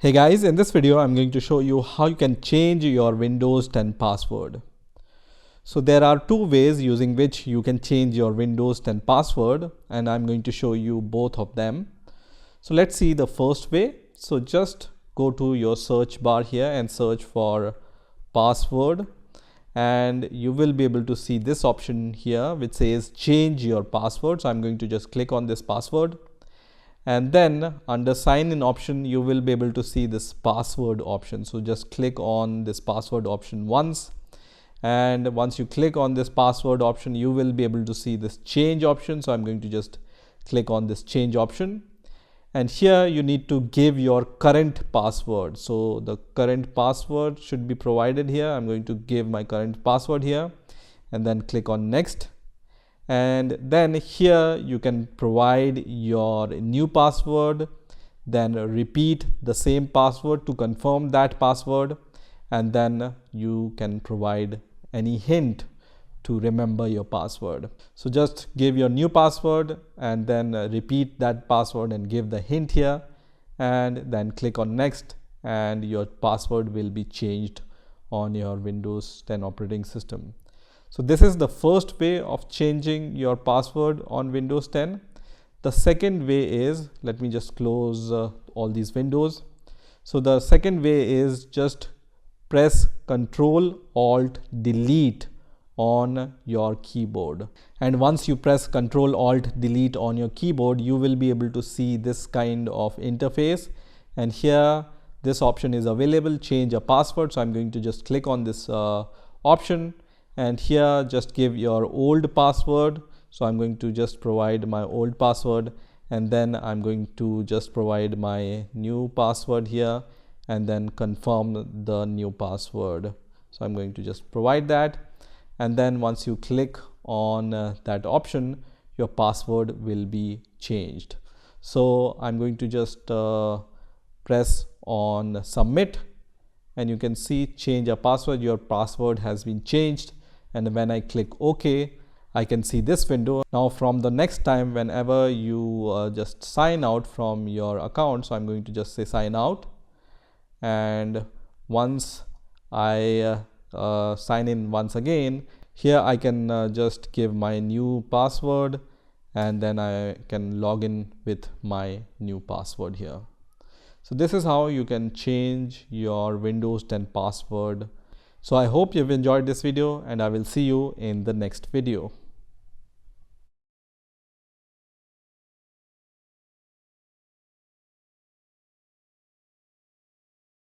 Hey guys, in this video I'm going to show you how you can change your Windows 10 password. So there are two ways using which you can change your Windows 10 password, and I'm going to show you both of them. So let's see the first way. So just go to your search bar here and search for password, and you will be able to see this option here which says change your password. So I'm going to just click on this password. And then under sign in option, you will be able to see this password option. So just click on this password option once. And once you click on this password option, you will be able to see this change option. So I'm going to just click on this change option. And here you need to give your current password. So the current password should be provided here. I'm going to give my current password here and then click on next. And then here you can provide your new password, then repeat the same password to confirm that password, and then you can provide any hint to remember your password. So just give your new password and then repeat that password and give the hint here, and then click on next, and your password will be changed on your Windows 10 operating system. So this is the first way of changing your password on Windows 10. The second way is, let me just close all these windows. So the second way is just press Ctrl Alt Delete on your keyboard. And once you press Ctrl Alt Delete on your keyboard, you will be able to see this kind of interface. And here this option is available, change a password. So I'm going to just click on this option. And here just give your old password. So I'm going to just provide my old password, and then I'm going to just provide my new password here and then confirm the new password. So I'm going to just provide that, and then once you click on that option, your password will be changed. So I'm going to just press on submit, and you can see change a password. Your password has been changed. And when I click OK, I can see this window. Now from the next time whenever you just sign out from your account, so I'm going to just say sign out, and once I sign in once again, here I can just give my new password, and then I can log in with my new password here. So this is how you can change your Windows 10 password. So I hope you've enjoyed this video, and I will see you in the next video.